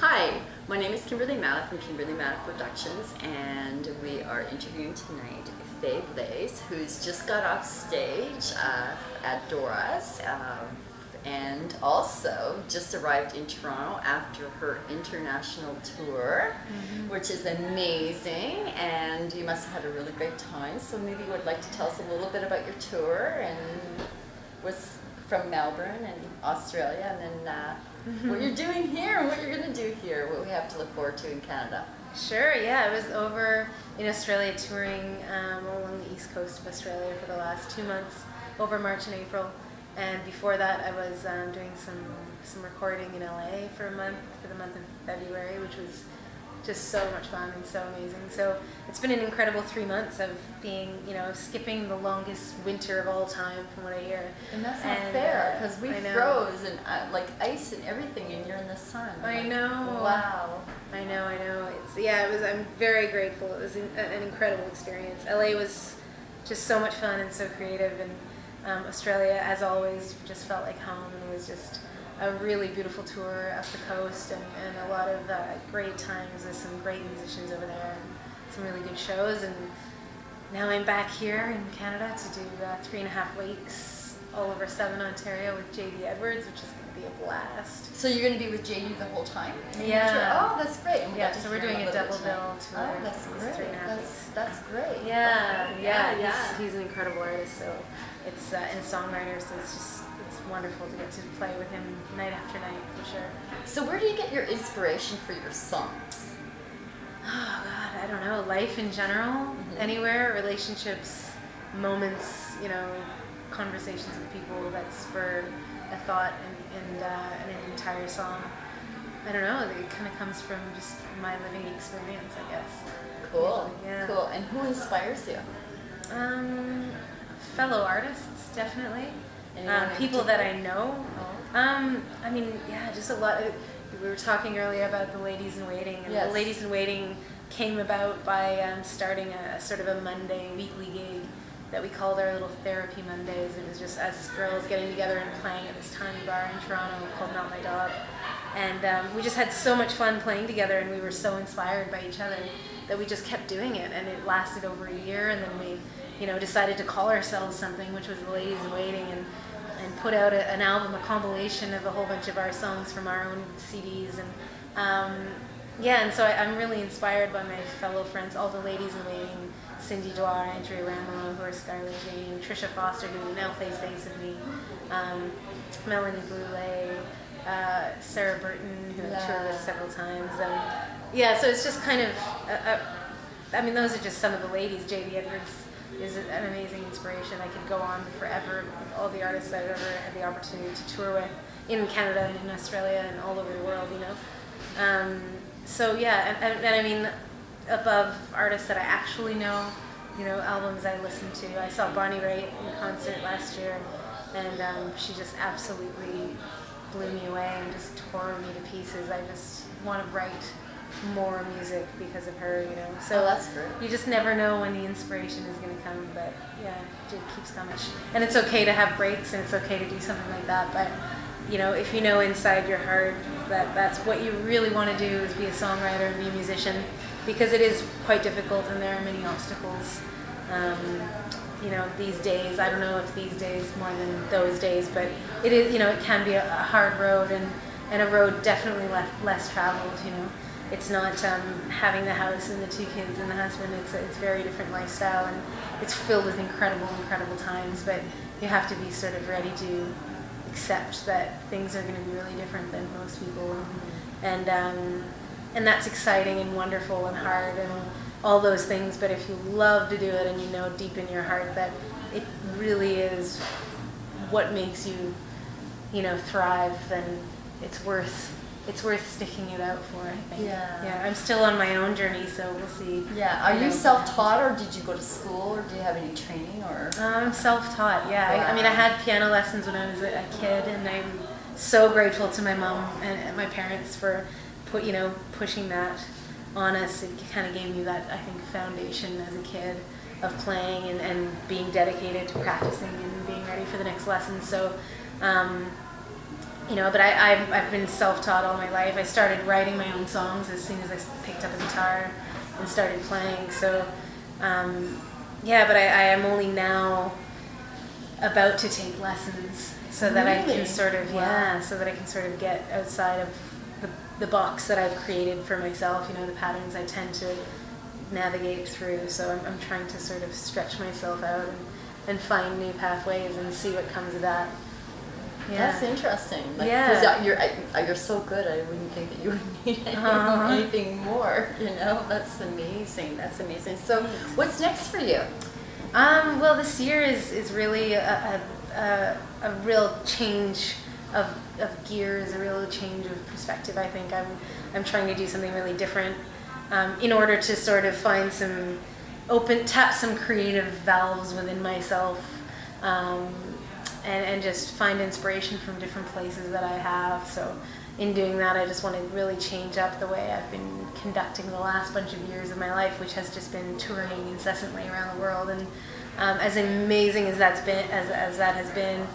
Hi, my name is Kimberly Mallett from Kimberly Mallett Productions, and we are interviewing tonight Faye Blais, who's just got off stage at Dora's, and also just arrived in Toronto after her international tour, which is amazing, and you must have had a really great time. So maybe you would like to tell us a little bit about your tour and was from Melbourne and Australia, and then what you're doing here and what you're going to do here, what we have to look forward to in Canada. Sure, yeah. I was over in Australia touring along the east coast of Australia for the last 2 months, over March and April. And before that, I was doing some recording in LA for a month, for the month of February, which was just so much fun and so amazing. So it's been an incredible 3 months of being, skipping the longest winter of all time, from what I hear. And that's not fair, because we froze and like ice and everything, and you're in the sun. I know. Wow. I know. I'm very grateful. It was an incredible experience. LA was just so much fun and so creative, and Australia, as always, just felt like home, and it was just a really beautiful tour up the coast, and a lot of great times with some great musicians over there, and some really good shows. And now I'm back here in Canada to do 3.5 weeks all over Southern Ontario with JD Edwards, which is going to be a blast. So you're going to be with JD the whole time? Yeah. Oh, that's great. Yeah, so we're doing a double bill tour. Oh, that's great. 3.5 weeks. That's great. Yeah. He's an incredible artist, so it's and songwriter, so it's wonderful to get to play with him night after night, for sure. So where do you get your inspiration for your songs? Oh God, I don't know. Life in general, anywhere, relationships, moments, conversations with people that spur a thought and an entire song. I don't know. It kind of comes from just my living experience, I guess. Cool. Yeah. Cool. And who inspires you? Fellow artists, definitely. People that I know. Just a lot. We were talking earlier about the Ladies in Waiting, and the Ladies in Waiting came about by starting a sort of a Monday weekly gig that we called our little therapy Mondays. It was just us girls getting together and playing at this tiny bar in Toronto called Not My Dog, and we just had so much fun playing together, and we were so inspired by each other that we just kept doing it, and it lasted over a year, and then we decided to call ourselves something, which was the Ladies in Waiting, and put out an album, a compilation of a whole bunch of our songs from our own CDs, and so I'm really inspired by my fellow friends, all the Ladies in Waiting, Cindy Dora, Andrea Ramelow, who are Skylar Jane, Trisha Foster, who now plays bass with me, Melanie Boulay, Sarah Burton, who I've toured with several times, so it's just kind of, those are just some of the ladies. J.D. Edwards is an amazing inspiration. I could go on forever with all the artists I've ever had the opportunity to tour with in Canada and in Australia and all over the world, above artists that I actually know, albums I listen to. I saw Bonnie Raitt in concert last year, and she just absolutely blew me away and just tore me to pieces. I just want to write more music because of her, So that's great. You just never know when the inspiration is going to come, but yeah, it keeps coming. And it's okay to have breaks, and it's okay to do something like that, but if you know inside your heart that that's what you really want to do, is be a songwriter and be a musician, because it is quite difficult and there are many obstacles. These days, I don't know if these days more than those days, but it is, it can be a hard road, and a road definitely less traveled, It's not having the house and the 2 kids and the husband. It's a very different lifestyle, and it's filled with incredible times, but you have to be sort of ready to accept that things are going to be really different than most people, and that's exciting and wonderful and hard and all those things. But if you love to do it, and you know deep in your heart that it really is what makes you thrive, then it's worth sticking it out for, I think. Yeah, I'm still on my own journey, so we'll see. Yeah, are you self-taught, or did you go to school, or do you have any training, or? I'm self-taught, yeah. Wow. I had piano lessons when I was a kid, and I'm so grateful to my mom and my parents for pushing that on us. It kind of gave me that, I think, foundation as a kid of playing and being dedicated to practicing and being ready for the next lesson. So but I've been self-taught all my life. I started writing my own songs as soon as I picked up a guitar and started playing. So, but I am only now about to take lessons so that I can sort of, so that I can sort of get outside of the box that I've created for myself, the patterns I tend to navigate through. So I'm trying to sort of stretch myself out and find new pathways and see what comes of that. Yeah. That's interesting. Because you're so good, I wouldn't think that you would need anything more. That's amazing. That's amazing. So, what's next for you? Well, this year is really a real change of gears, a real change of perspective. I think I'm trying to do something really different in order to sort of find tap some creative valves within myself. And just find inspiration from different places that I have. So in doing that, I just want to really change up the way I've been conducting the last bunch of years of my life, which has just been touring incessantly around the world. And as amazing as that has been,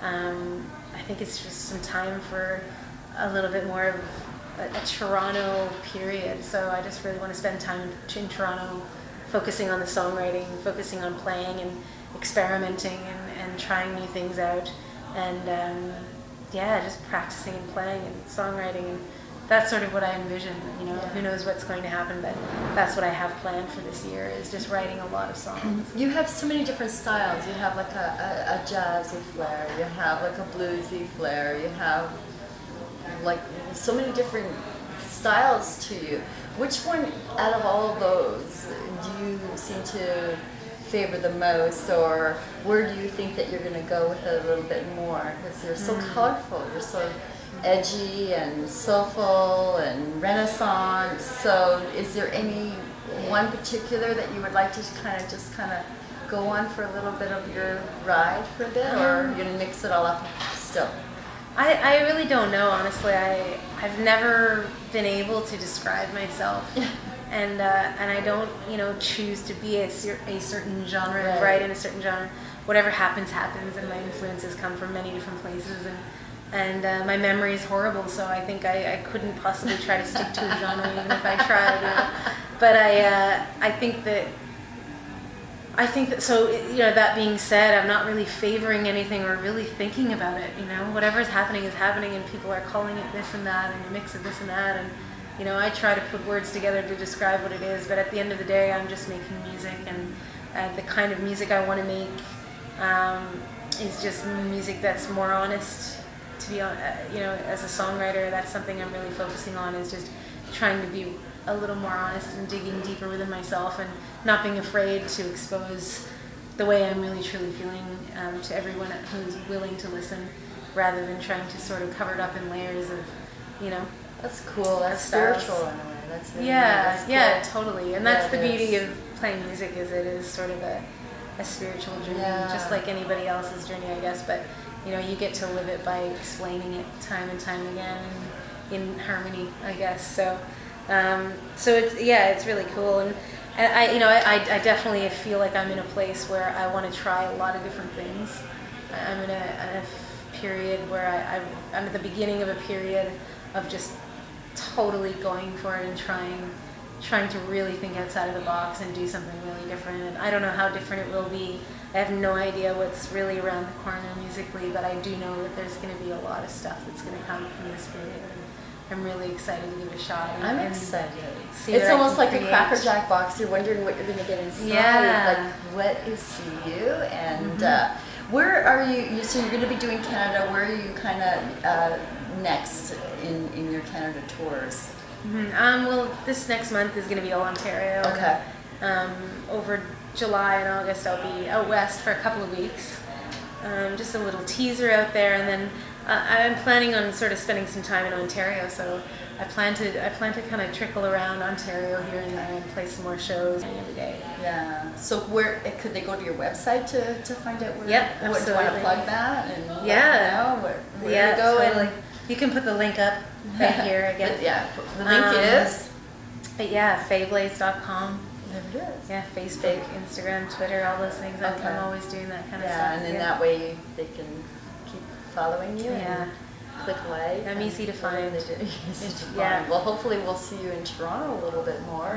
I think it's just some time for a little bit more of a Toronto period. So I just really want to spend time in Toronto focusing on the songwriting, focusing on playing and experimenting and trying new things out, and just practicing and playing and songwriting, and that's sort of what I envision. Who knows what's going to happen, but that's what I have planned for this year, is just writing a lot of songs. You have so many different styles. You have like a jazzy flair, you have like a bluesy flair, you have like so many different styles to you. Which one out of all of those do you seem to favor the most, or where do you think that you're going to go with it a little bit more? Because you're so colorful, you're so edgy and soulful and renaissance. So is there any one particular that you would like to kind of go on for a little bit of your ride for a bit, or are you going to mix it all up still? I really don't know, honestly. I've never been able to describe myself. And I don't, choose to be a certain genre, right. Write in a certain genre. Whatever happens, and my influences come from many different places, and my memory is horrible, so I think I couldn't possibly try to stick to a genre even if I tried. But I think that. So that being said, I'm not really favoring anything or really thinking about it. Whatever's happening is happening, and people are calling it this and that, and a mix of this and that, and. I try to put words together to describe what it is, but at the end of the day, I'm just making music, and the kind of music I want to make is just music that's more honest. To be honest, as a songwriter, that's something I'm really focusing on, is just trying to be a little more honest and digging deeper within myself, and not being afraid to expose the way I'm really truly feeling to everyone who's willing to listen, rather than trying to sort of cover it up in layers of, That's cool. That's spiritual in a way. That's really nice. Cool. Totally. And that's the beauty of playing music, is it is sort of a spiritual journey, just like anybody else's journey, I guess. But you get to live it by explaining it time and time again in harmony, I guess. So it's really cool. And I definitely feel like I'm in a place where I want to try a lot of different things. I'm in a period where I'm at the beginning of a period of just totally going for it and trying to really think outside of the box and do something really different. And I don't know how different it will be. I have no idea what's really around the corner musically, but I do know that there's going to be a lot of stuff that's going to come from this period. And I'm really excited to give it a shot. I'm excited. It's almost like a Cracker Jack box. You're wondering what you're going to get inside. Yeah. Like, what is you? And where are you? So you're going to be doing Canada. Where are you kind of next in your Canada tours? Well, this next month is going to be all Ontario. Okay. Over July and August, I'll be out west for a couple of weeks. Just a little teaser out there, and then I'm planning on sort of spending some time in Ontario. So I plan to kind of trickle around Ontario here and there and play some more shows every day. Yeah. So where could they go to your website to find out where? Yep, what, do you want to plug that? And where to go? Totally. You can put the link up right here, I guess. The link is? But fayeblais.com. There it is. Yeah, Facebook, Instagram, Twitter, all those things. I'm always doing that kind of stuff. And in that way they can keep following you. Yeah. click like. I'm easy to find. Easy to find. Yeah. Well, hopefully we'll see you in Toronto a little bit more,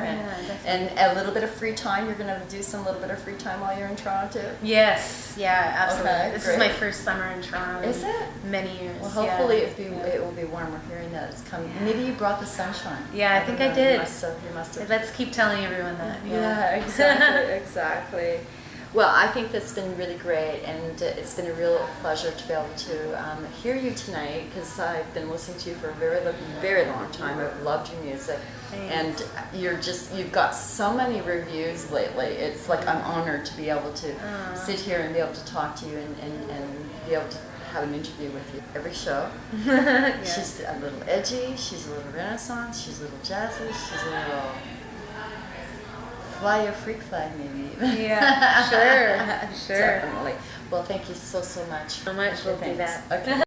and a little bit of free time. You're going to do some little bit of free time while you're in Toronto too? Yes, yeah, absolutely. Okay, this great. is my first summer in Toronto. Is it? Many years. Well, hopefully it will be warm. We're hearing that it's coming. Yeah. Maybe you brought the sunshine. Yeah, I think I did. You must have. Let's keep telling everyone that. Yeah, exactly, exactly. Well, I think that's been really great, and it's been a real pleasure to be able to hear you tonight, because I've been listening to you for a very long time. I've loved your music. Thanks. And you've got so many reviews lately. It's like I'm honored to be able to sit here and be able to talk to you and be able to have an interview with you every show. Yeah. She's a little edgy, she's a little Renaissance, she's a little jazzy, she's a little fly a freak flag maybe even. Yeah, sure. Definitely. Well, thank you so much. So much. We'll do that. Okay.